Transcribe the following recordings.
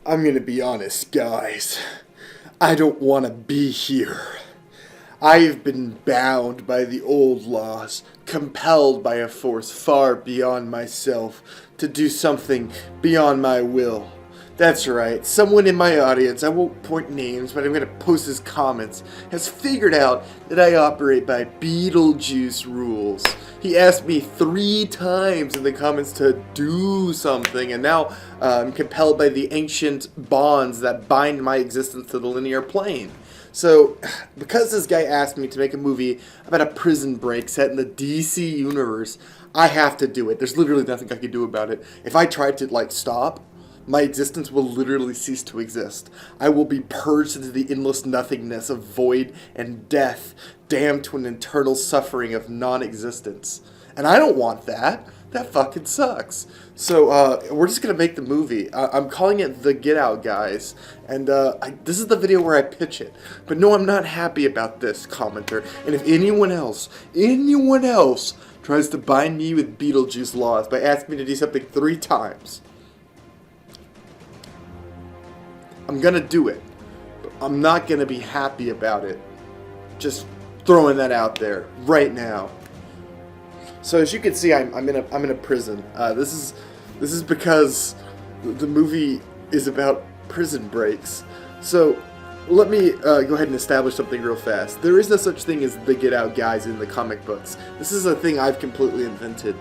I'm gonna be honest, guys. I don't want to be here. I've been bound by the old laws, compelled by a force far beyond myself to do something beyond my will. That's right, someone in my audience, I won't point names, but I'm going to post his comments, has figured out that I operate by Beetlejuice rules. He asked me 3 times in the comments to do something, and now I'm compelled by the ancient bonds that bind my existence to the linear plane. So, because this guy asked me to make a movie about a prison break set in the DC universe, I have to do it. There's literally nothing I can do about it. If I tried to, stop, my existence will literally cease to exist. I will be purged into the endless nothingness of void and death, damned to an eternal suffering of non-existence. And I don't want that. That fucking sucks. So, we're just gonna make the movie. I'm calling it The Get Out, guys. And, this is the video where I pitch it. But no, I'm not happy about this, commenter. And if anyone else tries to bind me with Beetlejuice laws by asking me to do something 3 times, I'm gonna do it. But I'm not gonna be happy about it. Just throwing that out there right now. So as you can see, I'm in a prison. This is because the movie is about prison breaks. So let me go ahead and establish something real fast. There is no such thing as the Get Out guys in the comic books. This is a thing I've completely invented,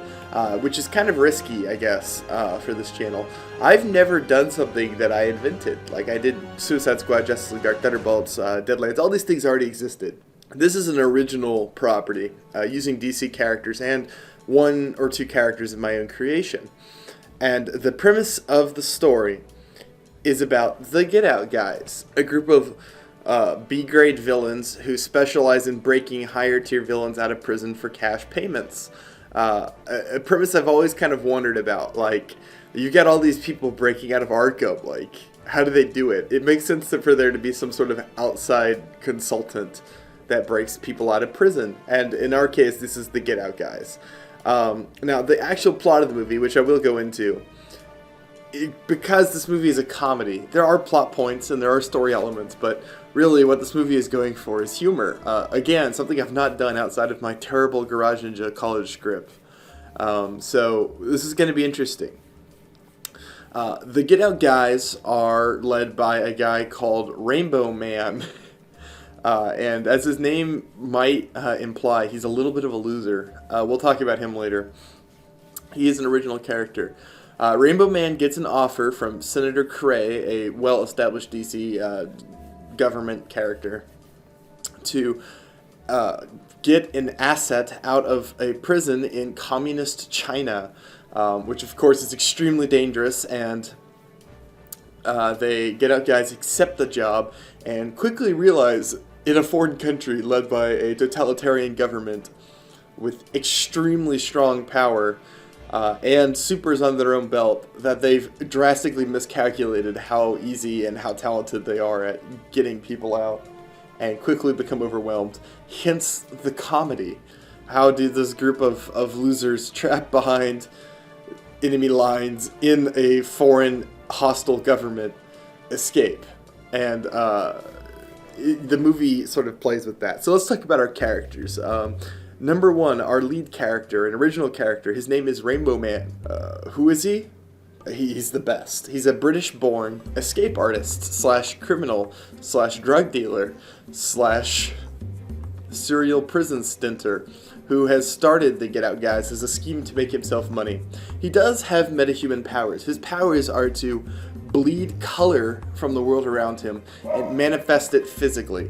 which is kind of risky, I guess, for this channel. I've never done something that I invented. Like I did Suicide Squad, Justice League, Dark Thunderbolts, Deadlands. All these things already existed. This is an original property, using DC characters and 1 or 2 characters of my own creation. And the premise of the story is about the Get Out guys, a group of B-grade villains who specialize in breaking higher-tier villains out of prison for cash payments. A premise I've always kind of wondered about. Like, you get all these people breaking out of Arkham, like, how do they do it? It makes sense for there to be some sort of outside consultant that breaks people out of prison. And in our case, this is the Get Out guys. Now, the actual plot of the movie, which I will go into, because this movie is a comedy, there are plot points and there are story elements, but really what this movie is going for is humor. Again, something I've not done outside of my terrible Garage Ninja college script. So this is going to be interesting. The Get Out guys are led by a guy called Rainbow Man. And as his name might imply, he's a little bit of a loser. We'll talk about him later. He is an original character. Rainbow Man gets an offer from Senator Cray, a well-established DC government character, to get an asset out of a prison in communist China, which of course is extremely dangerous, and they Get Out guys accept the job and quickly realize, in a foreign country led by a totalitarian government with extremely strong power and supers on their own belt, that they've drastically miscalculated how easy and how talented they are at getting people out, and quickly become overwhelmed. Hence the comedy. How do this group of losers trapped behind enemy lines in a foreign hostile government escape? And the movie sort of plays with that. So let's talk about our characters. Number 1, our lead character, an original character, his name is Rainbow Man. Who is he? He's the best. He's a British-born escape artist / criminal / drug dealer / serial prison stinter who has started the Get Out guys as a scheme to make himself money. He does have metahuman powers. His powers are to bleed color from the world around him and manifest it physically.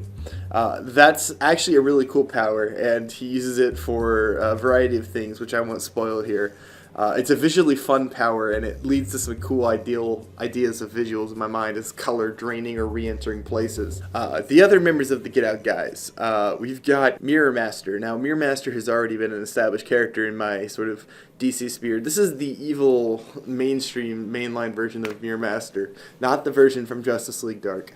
That's actually a really cool power, and he uses it for a variety of things, which I won't spoil here. It's a visually fun power, and it leads to some cool ideas of visuals in my mind as color draining or re-entering places. The other members of the Get Out guys, we've got Mir Master. Now, Mir Master has already been an established character in my sort of DC sphere. This is the evil mainstream mainline version of Mir Master, not the version from Justice League Dark.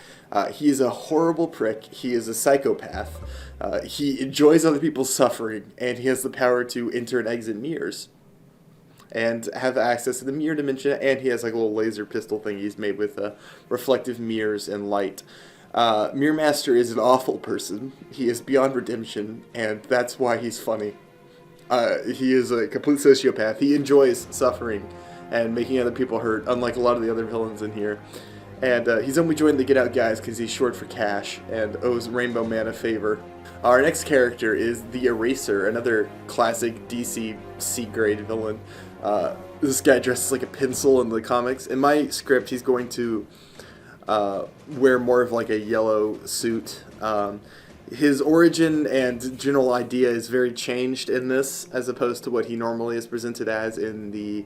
He is a horrible prick. He is a psychopath. He enjoys other people's suffering, and he has the power to enter and exit mirrors. and have access to the mirror dimension, and he has like a little laser pistol thing he's made with reflective mirrors and light. Mir Master is an awful person. He is beyond redemption, and that's why he's funny. He is a complete sociopath. He enjoys suffering and making other people hurt, unlike a lot of the other villains in here. And he's only joined the Get Out guys because he's short for cash and owes Rainbow Man a favor. Our next character is the Eraser, another classic DC C-grade villain. This guy dresses like a pencil in the comics. In my script, he's going to wear more of like a yellow suit. His origin and general idea is very changed in this, as opposed to what he normally is presented as in the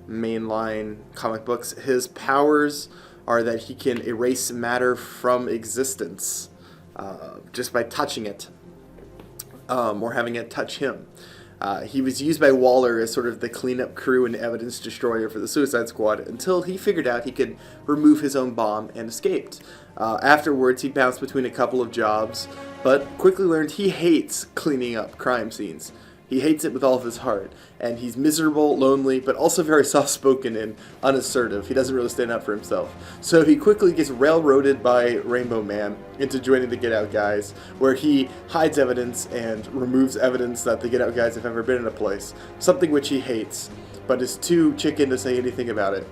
mainline comic books. His powers are that he can erase matter from existence just by touching it or having it touch him. He was used by Waller as sort of the cleanup crew and evidence destroyer for the Suicide Squad until he figured out he could remove his own bomb and escaped. Afterwards, he bounced between a couple of jobs, but quickly learned he hates cleaning up crime scenes. He hates it with all of his heart, and he's miserable, lonely, but also very soft-spoken and unassertive. He doesn't really stand up for himself. So he quickly gets railroaded by Rainbow Man into joining the Get Out guys, where he hides evidence and removes evidence that the Get Out guys have ever been in a place, something which he hates, but is too chicken to say anything about it.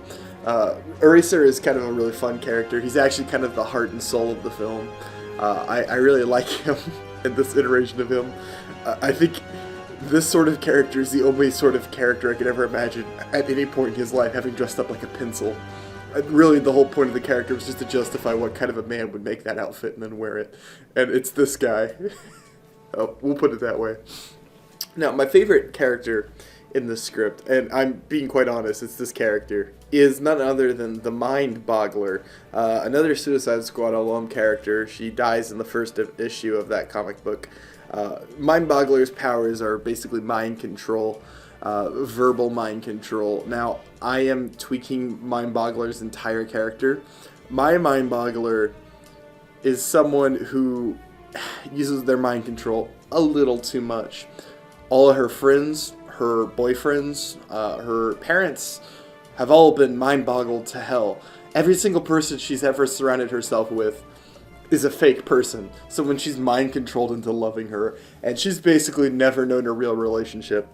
Eraser is kind of a really fun character. He's actually kind of the heart and soul of the film. I really like him in this iteration of him. I think this sort of character is the only sort of character I could ever imagine at any point in his life having dressed up like a pencil. Really, the whole point of the character was just to justify what kind of a man would make that outfit and then wear it. And it's this guy. Oh, we'll put it that way. Now, my favorite character in this script, and I'm being quite honest, it's this character, is none other than the Mindboggler, another Suicide Squad alum character. She dies in the first issue of that comic book. Mindboggler's powers are basically mind control, verbal mind control. Now, I am tweaking Mindboggler's entire character. My Mindboggler is someone who uses their mind control a little too much. All of her friends, her boyfriends, her parents have all been mind-boggled to hell. Every single person she's ever surrounded herself with is a fake person. So when she's mind-controlled into loving her, and she's basically never known a real relationship.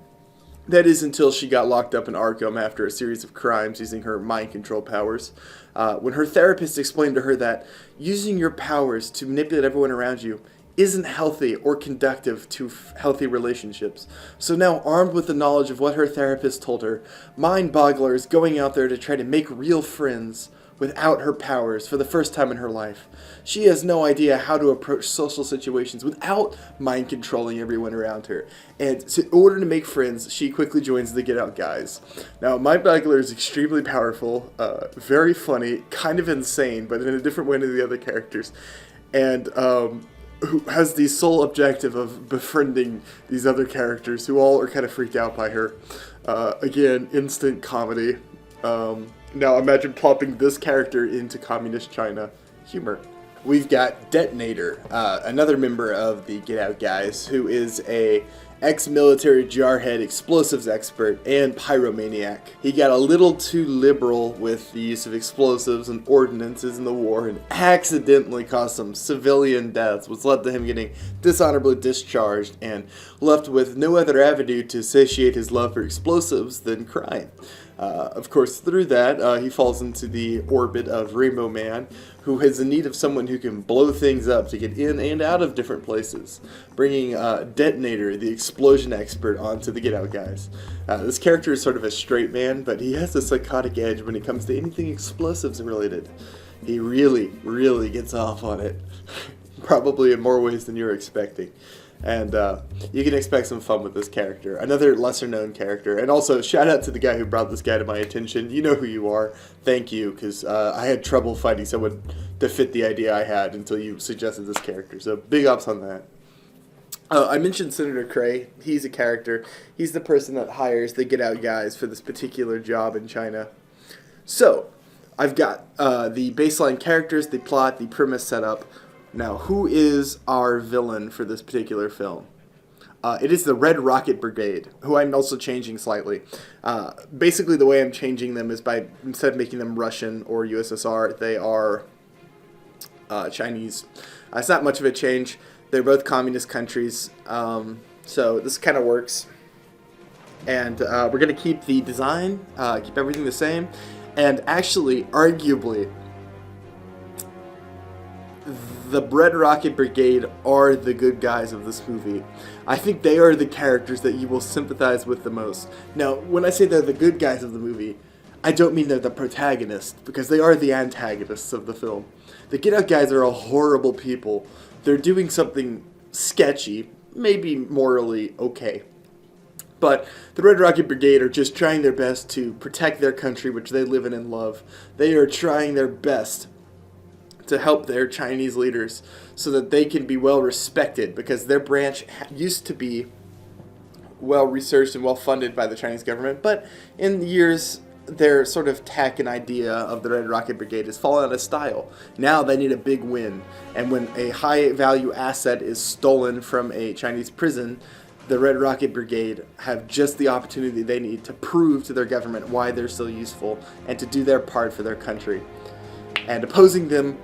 That is until she got locked up in Arkham after a series of crimes using her mind control powers. When her therapist explained to her that using your powers to manipulate everyone around you isn't healthy or conductive to healthy relationships. So now, armed with the knowledge of what her therapist told her, Mindboggler is going out there to try to make real friends without her powers for the first time in her life. She has no idea how to approach social situations without mind controlling everyone around her. And so in order to make friends, she quickly joins the Get Out guys. Now, Mindboggler is extremely powerful, very funny, kind of insane, but in a different way than the other characters. And who has the sole objective of befriending these other characters who all are kind of freaked out by her. Again, instant comedy. Now imagine plopping this character into communist China. Humor. We've got Detonator, another member of the Get Out guys, who is a ex-military jarhead explosives expert and pyromaniac. He got a little too liberal with the use of explosives and ordnances in the war and accidentally caused some civilian deaths, which led to him getting dishonorably discharged and left with no other avenue to satiate his love for explosives than crime. Of course, through that, he falls into the orbit of Rainbow Man, who has in need of someone who can blow things up to get in and out of different places, bringing Detonator, the explosion expert, onto the Get Out guys. This character is sort of a straight man, but he has a psychotic edge when it comes to anything explosives related. He really, really gets off on it, probably in more ways than you're expecting. And you can expect some fun with this character. Another lesser-known character. And also, shout out to the guy who brought this guy to my attention. You know who you are. Thank you, because I had trouble finding someone to fit the idea I had until you suggested this character. So, big ups on that. I mentioned Senator Cray. He's a character. He's the person that hires the Get Out guys for this particular job in China. So, I've got the baseline characters, the plot, the premise set up. Now, who is our villain for this particular film? It is the Red Rocket Brigade, who I'm also changing slightly. Basically, the way I'm changing them is by, instead of making them Russian or USSR, they are Chinese. It's not much of a change. They're both communist countries, so this kind of works. And we're going to keep the design, keep everything the same, and actually, arguably, the Red Rocket Brigade are the good guys of this movie. I think they are the characters that you will sympathize with the most. Now, when I say they're the good guys of the movie, I don't mean they're the protagonists, because they are the antagonists of the film. The Get Out guys are a horrible people. They're doing something sketchy, maybe morally okay. But the Red Rocket Brigade are just trying their best to protect their country, which they live in and love. They are trying their best to help their Chinese leaders so that they can be well respected, because their branch used to be well researched and well funded by the Chinese government, but in years their sort of tech and idea of the Red Rocket Brigade has fallen out of style. Now they need a big win, and when a high value asset is stolen from a Chinese prison, the Red Rocket Brigade have just the opportunity they need to prove to their government why they're still useful and to do their part for their country. And opposing them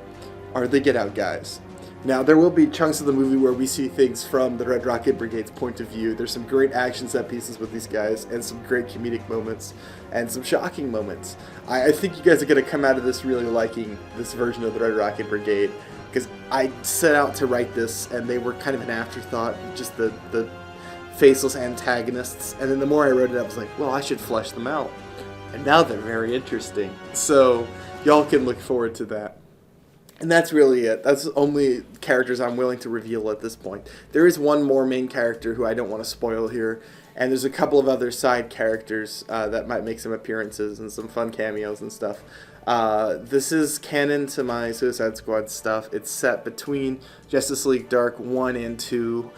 are the Get Out guys. Now, there will be chunks of the movie where we see things from the Red Rocket Brigade's point of view. There's some great action set pieces with these guys, and some great comedic moments, and some shocking moments. I think you guys are going to come out of this really liking this version of the Red Rocket Brigade, because I set out to write this, and they were kind of an afterthought, just the faceless antagonists, and then the more I wrote it, I was like, well, I should flesh them out. And now they're very interesting. So, y'all can look forward to that. And that's really it. That's the only characters I'm willing to reveal at this point. There is one more main character who I don't want to spoil here, and there's a couple of other side characters that might make some appearances and some fun cameos and stuff. This is canon to my Suicide Squad stuff. It's set between Justice League Dark 1 and 2,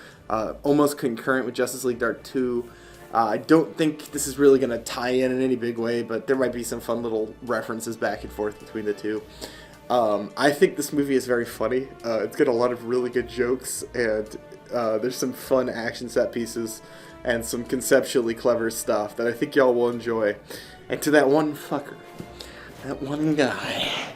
almost concurrent with Justice League Dark 2. I don't think this is really going to tie in any big way, but there might be some fun little references back and forth between the two. I think this movie is very funny. It's got a lot of really good jokes, and there's some fun action set pieces and some conceptually clever stuff that I think y'all will enjoy. And to that one fucker, that one guy,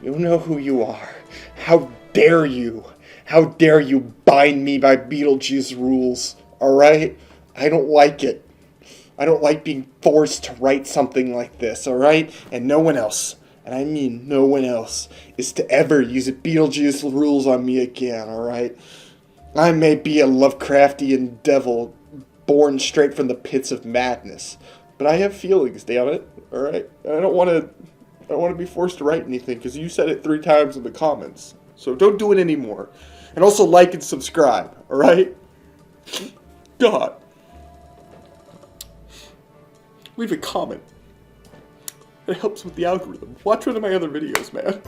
you know who you are. How dare you? How dare you bind me by Beetlejuice rules, alright? I don't like it. I don't like being forced to write something like this, alright? And no one else, and I mean no one else, is to ever use Beetlejuice rules on me again, alright? I may be a Lovecraftian devil born straight from the pits of madness, but I have feelings, damn it, alright? I don't want to be forced to write anything, because you said it 3 times in the comments. So don't do it anymore. And also like and subscribe, alright? God. Leave a comment. It helps with the algorithm. Watch one of my other videos, man.